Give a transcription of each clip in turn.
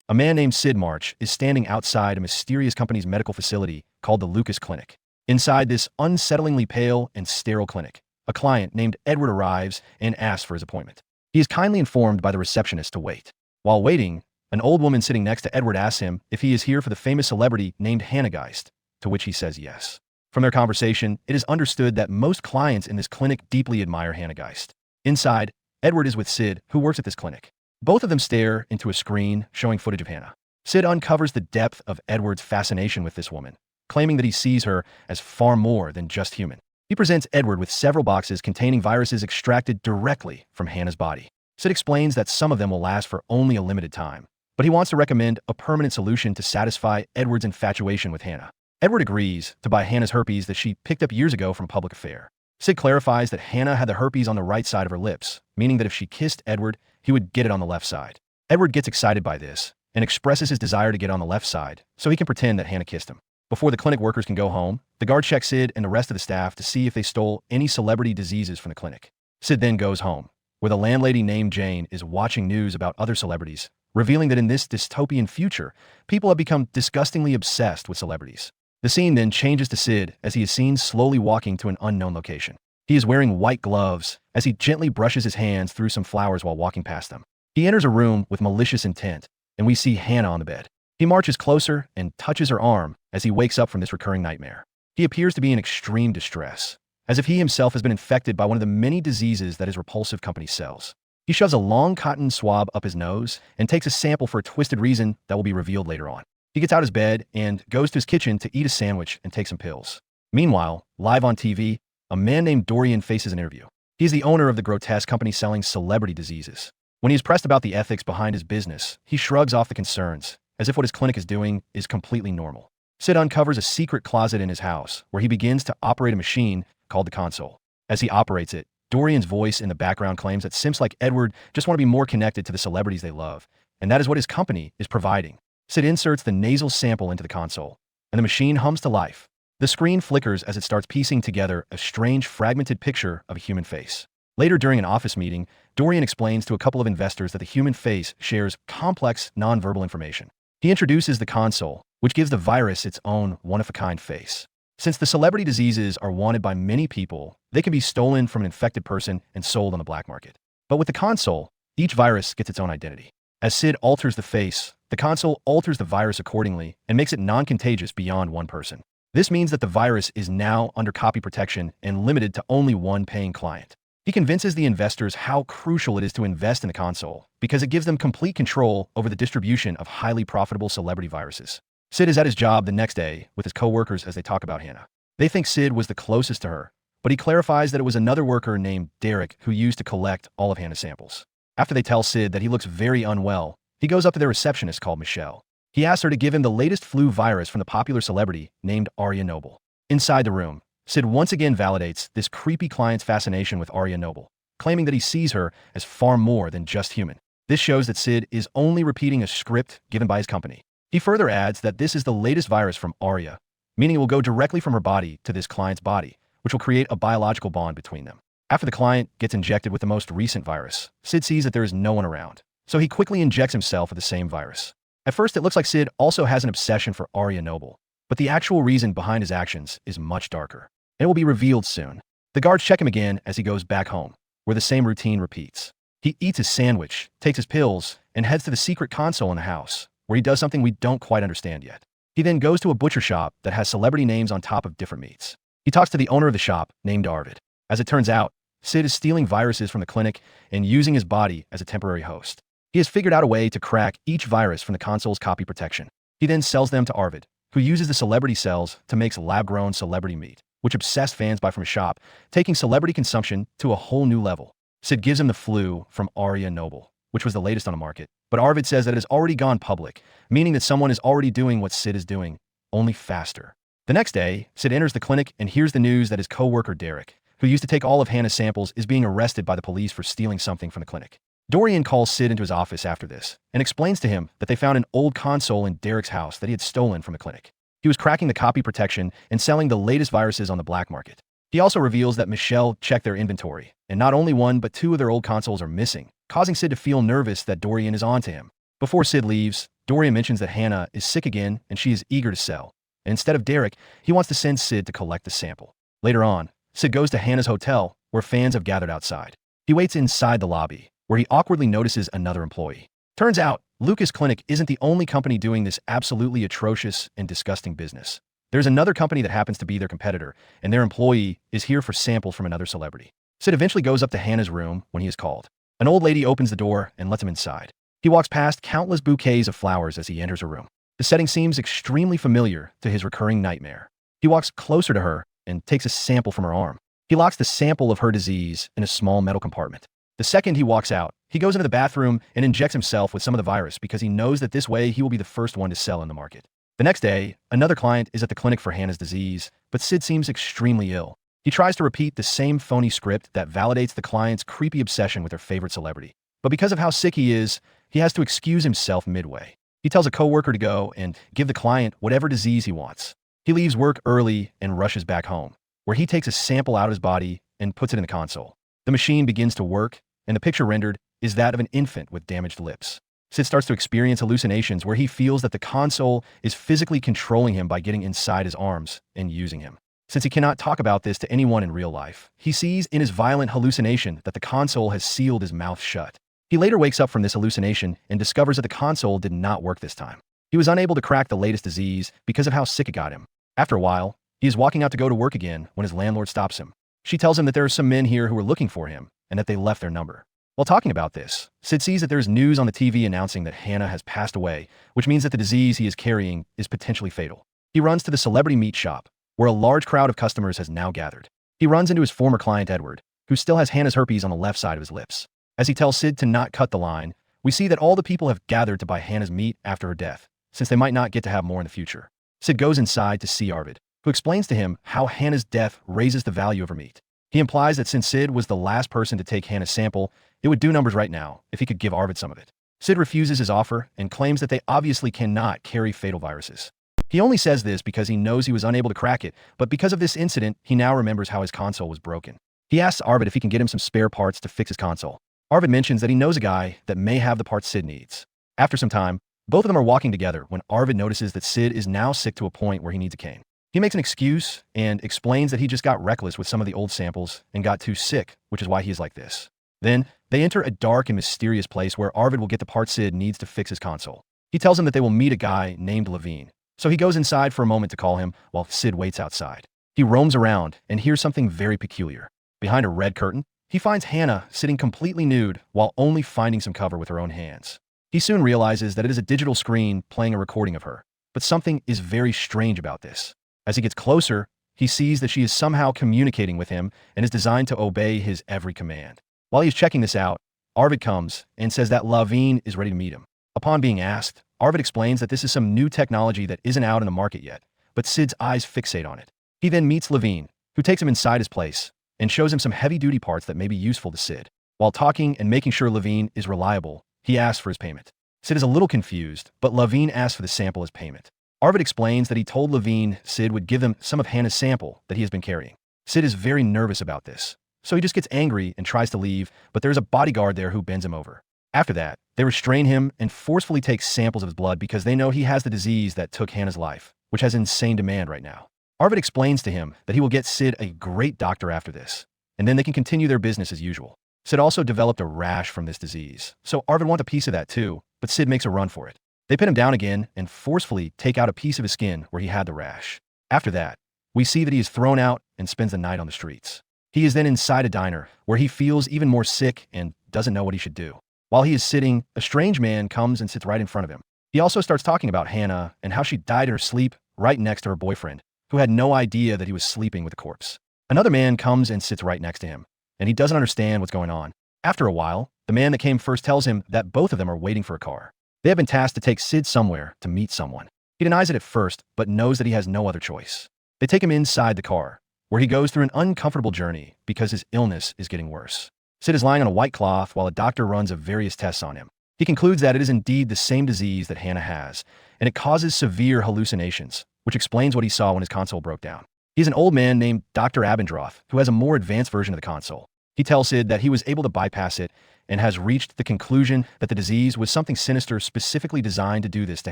A man named Sid March is standing outside a mysterious company's medical facility called the Lucas Clinic. Inside this unsettlingly pale and sterile clinic, a client named Edward arrives and asks for his appointment. He is kindly informed by the receptionist to wait. While waiting, an old woman sitting next to Edward asks him if he is here for the famous celebrity named Hannah Geist, to which he says yes. From their conversation, it is understood that most clients in this clinic deeply admire Hannah Geist. Inside, Edward is with Sid, who works at this clinic. Both of them stare into a screen showing footage of Hannah. Sid uncovers the depth of Edward's fascination with this woman, claiming that he sees her as far more than just human. He presents Edward with several boxes containing viruses extracted directly from Hannah's body. Sid explains that some of them will last for only a limited time, but he wants to recommend a permanent solution to satisfy Edward's infatuation with Hannah. Edward agrees to buy Hannah's herpes that she picked up years ago from a public affair. Sid clarifies that Hannah had the herpes on the right side of her lips, meaning that if she kissed Edward, he would get it on the left side. Edward gets excited by this and expresses his desire to get on the left side so he can pretend that Hannah kissed him. Before the clinic workers can go home, the guard checks Sid and the rest of the staff to see if they stole any celebrity diseases from the clinic. Sid then goes home, where the landlady named Jane is watching news about other celebrities, revealing that in this dystopian future, people have become disgustingly obsessed with celebrities. The scene then changes to Sid as he is seen slowly walking to an unknown location. He is wearing white gloves as he gently brushes his hands through some flowers while walking past them. He enters a room with malicious intent, and we see Hannah on the bed. He marches closer and touches her arm as he wakes up from this recurring nightmare. He appears to be in extreme distress, as if he himself has been infected by one of the many diseases that his repulsive company sells. He shoves a long cotton swab up his nose and takes a sample for a twisted reason that will be revealed later on. He gets out of his bed and goes to his kitchen to eat a sandwich and take some pills. Meanwhile, live on TV, a man named Dorian faces an interview. He is the owner of the grotesque company selling celebrity diseases. When he is pressed about the ethics behind his business, he shrugs off the concerns, as if what his clinic is doing is completely normal. Sid uncovers a secret closet in his house, where he begins to operate a machine called the console. As he operates it, Dorian's voice in the background claims that simps like Edward just want to be more connected to the celebrities they love, and that is what his company is providing. Sid inserts the nasal sample into the console, and the machine hums to life. The screen flickers as it starts piecing together a strange, fragmented picture of a human face. Later during an office meeting, Dorian explains to a couple of investors that the human face shares complex, nonverbal information. He introduces the console, which gives the virus its own one-of-a-kind face. Since the celebrity diseases are wanted by many people, they can be stolen from an infected person and sold on the black market. But with the console, each virus gets its own identity. As Sid alters the face, the console alters the virus accordingly and makes it non-contagious beyond one person. This means that the virus is now under copy protection and limited to only one paying client. He convinces the investors how crucial it is to invest in the console because it gives them complete control over the distribution of highly profitable celebrity viruses. Sid is at his job the next day with his co-workers as they talk about Hannah. They think Sid was the closest to her, but he clarifies that it was another worker named Derek who used to collect all of Hannah's samples. After they tell Sid that he looks very unwell, he goes up to their receptionist called Michelle. He asks her to give him the latest flu virus from the popular celebrity named Arya Noble. Inside the room, Sid once again validates this creepy client's fascination with Arya Noble, claiming that he sees her as far more than just human. This shows that Sid is only repeating a script given by his company. He further adds that this is the latest virus from Arya, meaning it will go directly from her body to this client's body, which will create a biological bond between them. After the client gets injected with the most recent virus, Sid sees that there is no one around, so he quickly injects himself with the same virus. At first, it looks like Sid also has an obsession for Arya Noble, but the actual reason behind his actions is much darker. It will be revealed soon. The guards check him again as he goes back home, where the same routine repeats. He eats his sandwich, takes his pills, and heads to the secret console in the house, where he does something we don't quite understand yet. He then goes to a butcher shop that has celebrity names on top of different meats. He talks to the owner of the shop, named Arvid. As it turns out, Sid is stealing viruses from the clinic and using his body as a temporary host. He has figured out a way to crack each virus from the console's copy protection. He then sells them to Arvid, who uses the celebrity cells to make lab-grown celebrity meat, which obsessed fans buy from his shop, taking celebrity consumption to a whole new level. Sid gives him the flu from Arya Noble, which was the latest on the market, but Arvid says that it has already gone public, meaning that someone is already doing what Sid is doing, only faster. The next day, Sid enters the clinic and hears the news that his co-worker Derek, who used to take all of Hannah's samples, is being arrested by the police for stealing something from the clinic. Dorian calls Sid into his office after this and explains to him that they found an old console in Derek's house that he had stolen from the clinic. He was cracking the copy protection and selling the latest viruses on the black market. He also reveals that Michelle checked their inventory, and not only one but two of their old consoles are missing, causing Sid to feel nervous that Dorian is onto him. Before Sid leaves, Doria mentions that Hannah is sick again and she is eager to sell. And instead of Derek, he wants to send Sid to collect the sample. Later on, Sid goes to Hannah's hotel, where fans have gathered outside. He waits inside the lobby, where he awkwardly notices another employee. Turns out, Lucas Clinic isn't the only company doing this absolutely atrocious and disgusting business. There's another company that happens to be their competitor, and their employee is here for samples from another celebrity. Sid eventually goes up to Hannah's room when he is called. An old lady opens the door and lets him inside. He walks past countless bouquets of flowers as he enters her room. The setting seems extremely familiar to his recurring nightmare. He walks closer to her and takes a sample from her arm. He locks the sample of her disease in a small metal compartment. The second he walks out, he goes into the bathroom and injects himself with some of the virus because he knows that this way he will be the first one to sell in the market. The next day, another client is at the clinic for Hannah's disease, but Sid seems extremely ill. He tries to repeat the same phony script that validates the client's creepy obsession with their favorite celebrity. But because of how sick he is, he has to excuse himself midway. He tells a coworker to go and give the client whatever disease he wants. He leaves work early and rushes back home, where he takes a sample out of his body and puts it in the console. The machine begins to work, and the picture rendered is that of an infant with damaged lips. Sid starts to experience hallucinations where he feels that the console is physically controlling him by getting inside his arms and using him. Since he cannot talk about this to anyone in real life, he sees in his violent hallucination that the console has sealed his mouth shut. He later wakes up from this hallucination and discovers that the console did not work this time. He was unable to crack the latest disease because of how sick it got him. After a while, he is walking out to go to work again when his landlord stops him. She tells him that there are some men here who are looking for him and that they left their number. While talking about this, Sid sees that there's news on the TV announcing that Hannah has passed away, which means that the disease he is carrying is potentially fatal. He runs to the celebrity meat shop, where a large crowd of customers has now gathered. He runs into his former client Edward, who still has Hannah's herpes on the left side of his lips. As he tells Sid to not cut the line, we see that all the people have gathered to buy Hannah's meat after her death, since they might not get to have more in the future. Sid goes inside to see Arvid, who explains to him how Hannah's death raises the value of her meat. He implies that since Sid was the last person to take Hannah's sample, it would do numbers right now if he could give Arvid some of it. Sid refuses his offer and claims that they obviously cannot carry fatal viruses. He only says this because he knows he was unable to crack it, but because of this incident, he now remembers how his console was broken. He asks Arvid if he can get him some spare parts to fix his console. Arvid mentions that he knows a guy that may have the parts Sid needs. After some time, both of them are walking together when Arvid notices that Sid is now sick to a point where he needs a cane. He makes an excuse and explains that he just got reckless with some of the old samples and got too sick, which is why he is like this. Then, they enter a dark and mysterious place where Arvid will get the parts Sid needs to fix his console. He tells him that they will meet a guy named Levine, so he goes inside for a moment to call him while Sid waits outside. He roams around and hears something very peculiar. Behind a red curtain, he finds Hannah sitting completely nude while only finding some cover with her own hands. He soon realizes that it is a digital screen playing a recording of her, but something is very strange about this. As he gets closer, he sees that she is somehow communicating with him and is designed to obey his every command. While he is checking this out, Arvid comes and says that Levine is ready to meet him. Upon being asked, Arvid explains that this is some new technology that isn't out in the market yet, but Sid's eyes fixate on it. He then meets Levine, who takes him inside his place and shows him some heavy-duty parts that may be useful to Sid. While talking and making sure Levine is reliable, he asks for his payment. Sid is a little confused, but Levine asks for the sample as payment. Arvid explains that he told Levine Sid would give him some of Hannah's sample that he has been carrying. Sid is very nervous about this, so he just gets angry and tries to leave, but there's a bodyguard there who bends him over. After that, they restrain him and forcefully take samples of his blood because they know he has the disease that took Hannah's life, which has insane demand right now. Arvid explains to him that he will get Sid a great doctor after this, and then they can continue their business as usual. Sid also developed a rash from this disease, so Arvid wants a piece of that too, but Sid makes a run for it. They pin him down again and forcefully take out a piece of his skin where he had the rash. After that, we see that he is thrown out and spends the night on the streets. He is then inside a diner where he feels even more sick and doesn't know what he should do. While he is sitting, a strange man comes and sits right in front of him. He also starts talking about Hannah and how she died in her sleep right next to her boyfriend, who had no idea that he was sleeping with a corpse. Another man comes and sits right next to him, and he doesn't understand what's going on. After a while, the man that came first tells him that both of them are waiting for a car. They have been tasked to take Sid somewhere to meet someone. He denies it at first, but knows that he has no other choice. They take him inside the car, where he goes through an uncomfortable journey because his illness is getting worse. Sid is lying on a white cloth while a doctor runs various tests on him. He concludes that it is indeed the same disease that Hannah has, and it causes severe hallucinations, which explains what he saw when his console broke down. He is an old man named Dr. Abendroth, who has a more advanced version of the console. He tells Sid that he was able to bypass it and has reached the conclusion that the disease was something sinister specifically designed to do this to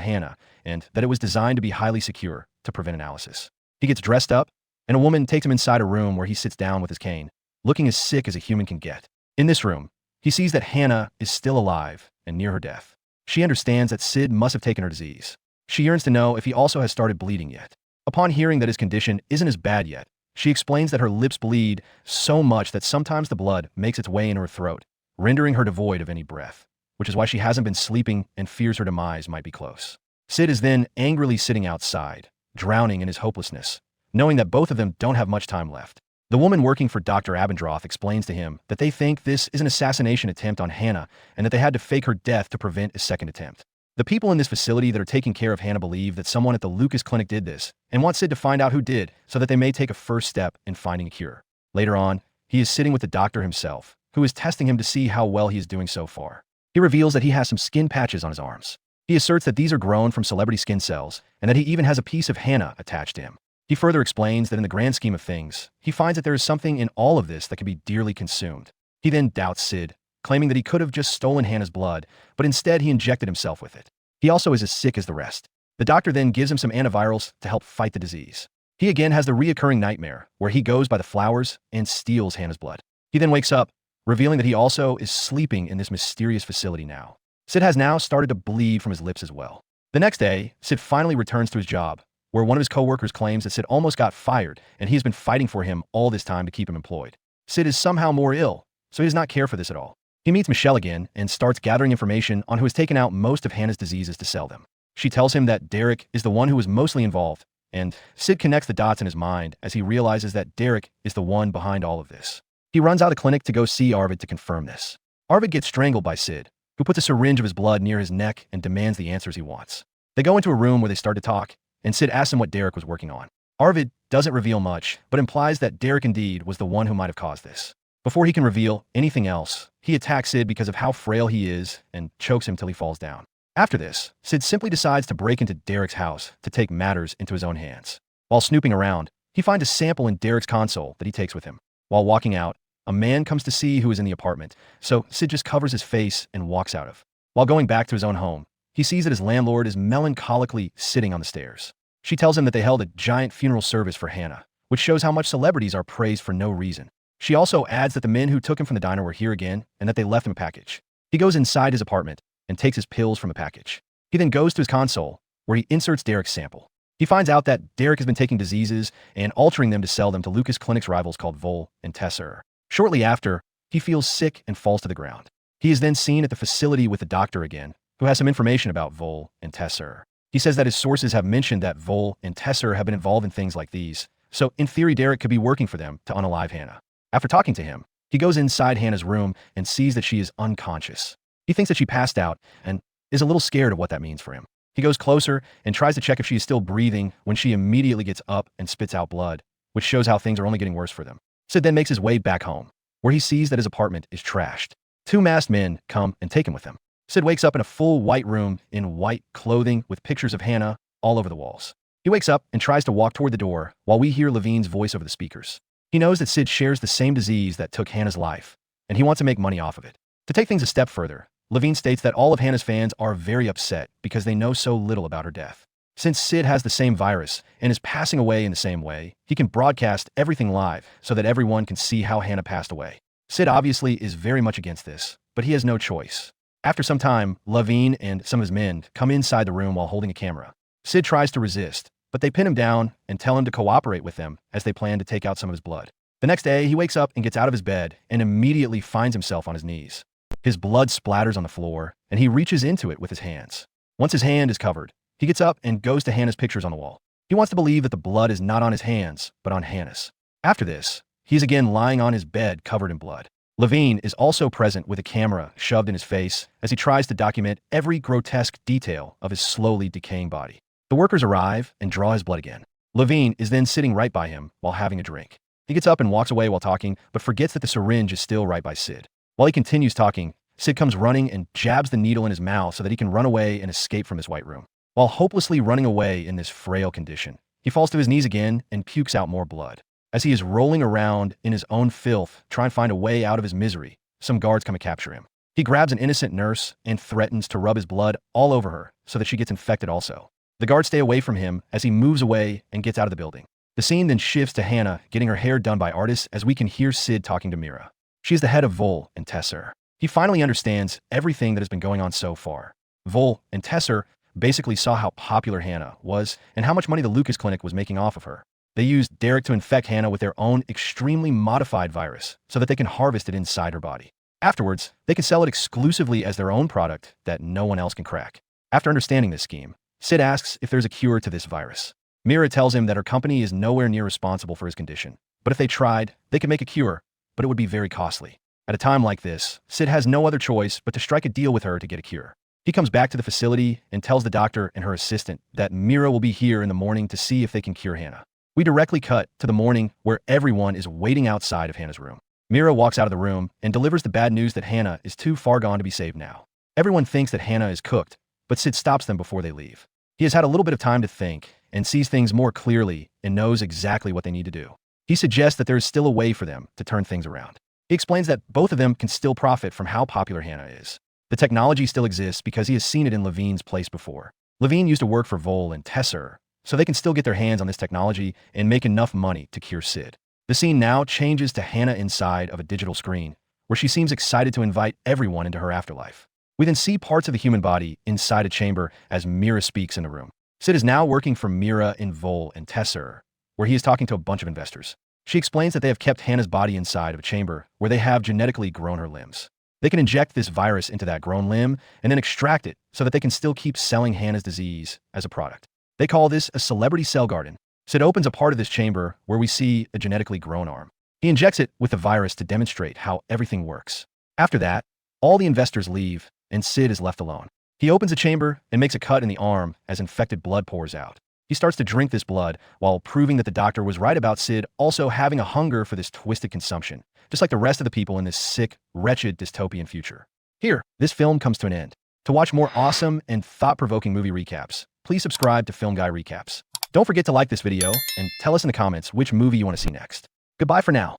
Hannah, and that it was designed to be highly secure to prevent analysis. He gets dressed up, and a woman takes him inside a room where he sits down with his cane, looking as sick as a human can get. In this room, he sees that Hannah is still alive and near her death. She understands that Sid must have taken her disease. She yearns to know if he also has started bleeding yet. Upon hearing that his condition isn't as bad yet, she explains that her lips bleed so much that sometimes the blood makes its way into her throat, rendering her devoid of any breath, which is why she hasn't been sleeping and fears her demise might be close. Sid is then angrily sitting outside, drowning in his hopelessness, knowing that both of them don't have much time left. The woman working for Dr. Abendroth explains to him that they think this is an assassination attempt on Hannah and that they had to fake her death to prevent a second attempt. The people in this facility that are taking care of Hannah believe that someone at the Lucas Clinic did this and want Sid to find out who did so that they may take a first step in finding a cure. Later on, he is sitting with the doctor himself, who is testing him to see how well he is doing so far. He reveals that he has some skin patches on his arms. He asserts that these are grown from celebrity skin cells and that he even has a piece of Hannah attached to him. He further explains that in the grand scheme of things, he finds that there is something in all of this that can be dearly consumed. He then doubts Sid, claiming that he could have just stolen Hannah's blood, but instead he injected himself with it. He also is as sick as the rest. The doctor then gives him some antivirals to help fight the disease. He again has the reoccurring nightmare, where he goes by the flowers and steals Hannah's blood. He then wakes up, revealing that he also is sleeping in this mysterious facility now. Sid has now started to bleed from his lips as well. The next day, Sid finally returns to his job, where one of his coworkers claims that Sid almost got fired and he has been fighting for him all this time to keep him employed. Sid is somehow more ill, so he does not care for this at all. He meets Michelle again and starts gathering information on who has taken out most of Hannah's diseases to sell them. She tells him that Derek is the one who was mostly involved, and Sid connects the dots in his mind as he realizes that Derek is the one behind all of this. He runs out of the clinic to go see Arvid to confirm this. Arvid gets strangled by Sid, who puts a syringe of his blood near his neck and demands the answers he wants. They go into a room where they start to talk, and Sid asks him what Derek was working on. Arvid doesn't reveal much, but implies that Derek indeed was the one who might have caused this. Before he can reveal anything else, he attacks Sid because of how frail he is and chokes him till he falls down. After this, Sid simply decides to break into Derek's house to take matters into his own hands. While snooping around, he finds a sample in Derek's console that he takes with him. While walking out, a man comes to see who is in the apartment, so Sid just covers his face and walks out of. While going back to his own home, he sees that his landlord is melancholically sitting on the stairs. She tells him that they held a giant funeral service for Hannah, which shows how much celebrities are praised for no reason. She also adds that the men who took him from the diner were here again and that they left him a package. He goes inside his apartment and takes his pills from a package. He then goes to his console, where he inserts Derek's sample. He finds out that Derek has been taking diseases and altering them to sell them to Lucas Clinic's rivals called Vol and Tesser. Shortly after, he feels sick and falls to the ground. He is then seen at the facility with the doctor again, who has some information about Vol and Tesser. He says that his sources have mentioned that Vol and Tesser have been involved in things like these, so in theory Derek could be working for them to unalive Hannah. After talking to him, he goes inside Hannah's room and sees that she is unconscious. He thinks that she passed out and is a little scared of what that means for him. He goes closer and tries to check if she is still breathing when she immediately gets up and spits out blood, which shows how things are only getting worse for them. Sid then makes his way back home, where he sees that his apartment is trashed. Two masked men come and take him with them. Sid wakes up in a full white room in white clothing with pictures of Hannah all over the walls. He wakes up and tries to walk toward the door while we hear Levine's voice over the speakers. He knows that Sid shares the same disease that took Hannah's life, and he wants to make money off of it. To take things a step further, Levine states that all of Hannah's fans are very upset because they know so little about her death. Since Sid has the same virus and is passing away in the same way, he can broadcast everything live so that everyone can see how Hannah passed away. Sid obviously is very much against this, but he has no choice. After some time, Levine and some of his men come inside the room while holding a camera. Sid tries to resist, but they pin him down and tell him to cooperate with them as they plan to take out some of his blood. The next day, he wakes up and gets out of his bed and immediately finds himself on his knees. His blood splatters on the floor, and he reaches into it with his hands. Once his hand is covered, he gets up and goes to Hannah's pictures on the wall. He wants to believe that the blood is not on his hands, but on Hannah's. After this, he's again lying on his bed covered in blood. Levine is also present with a camera shoved in his face as he tries to document every grotesque detail of his slowly decaying body. The workers arrive and draw his blood again. Levine is then sitting right by him while having a drink. He gets up and walks away while talking, but forgets that the syringe is still right by Sid. While he continues talking, Sid comes running and jabs the needle in his mouth so that he can run away and escape from this white room. While hopelessly running away in this frail condition, he falls to his knees again and pukes out more blood. As he is rolling around in his own filth, trying to find a way out of his misery, some guards come and capture him. He grabs an innocent nurse and threatens to rub his blood all over her so that she gets infected also. The guards stay away from him as he moves away and gets out of the building. The scene then shifts to Hannah getting her hair done by artists as we can hear Sid talking to Mira. She is the head of Vol and Tesser. He finally understands everything that has been going on so far. Vol and Tesser basically saw how popular Hannah was and how much money the Lucas Clinic was making off of her. They used Derek to infect Hannah with their own extremely modified virus so that they can harvest it inside her body. Afterwards, they can sell it exclusively as their own product that no one else can crack. After understanding this scheme, Sid asks if there's a cure to this virus. Mira tells him that her company is nowhere near responsible for his condition, but if they tried, they could make a cure, but it would be very costly. At a time like this, Sid has no other choice but to strike a deal with her to get a cure. He comes back to the facility and tells the doctor and her assistant that Mira will be here in the morning to see if they can cure Hannah. We directly cut to the morning where everyone is waiting outside of Hannah's room. Mira walks out of the room and delivers the bad news that Hannah is too far gone to be saved now. Everyone thinks that Hannah is cooked, but Sid stops them before they leave. He has had a little bit of time to think and sees things more clearly and knows exactly what they need to do. He suggests that there is still a way for them to turn things around. He explains that both of them can still profit from how popular Hannah is. The technology still exists because he has seen it in Levine's place before. Levine used to work for Vol and Tesser, so they can still get their hands on this technology and make enough money to cure Sid. The scene now changes to Hannah inside of a digital screen, where she seems excited to invite everyone into her afterlife. We then see parts of the human body inside a chamber as Mira speaks in the room. Sid is now working for Mira in Vol and Tesser, where he is talking to a bunch of investors. She explains that they have kept Hannah's body inside of a chamber where they have genetically grown her limbs. They can inject this virus into that grown limb and then extract it so that they can still keep selling Hannah's disease as a product. They call this a celebrity cell garden. Sid opens a part of this chamber where we see a genetically grown arm. He injects it with the virus to demonstrate how everything works. After that, all the investors leave and Sid is left alone. He opens a chamber and makes a cut in the arm as infected blood pours out. He starts to drink this blood while proving that the doctor was right about Sid also having a hunger for this twisted consumption, just like the rest of the people in this sick, wretched dystopian future. Here, this film comes to an end. To watch more awesome and thought-provoking movie recaps, please subscribe to Film Guy Recaps. Don't forget to like this video and tell us in the comments which movie you want to see next. Goodbye for now.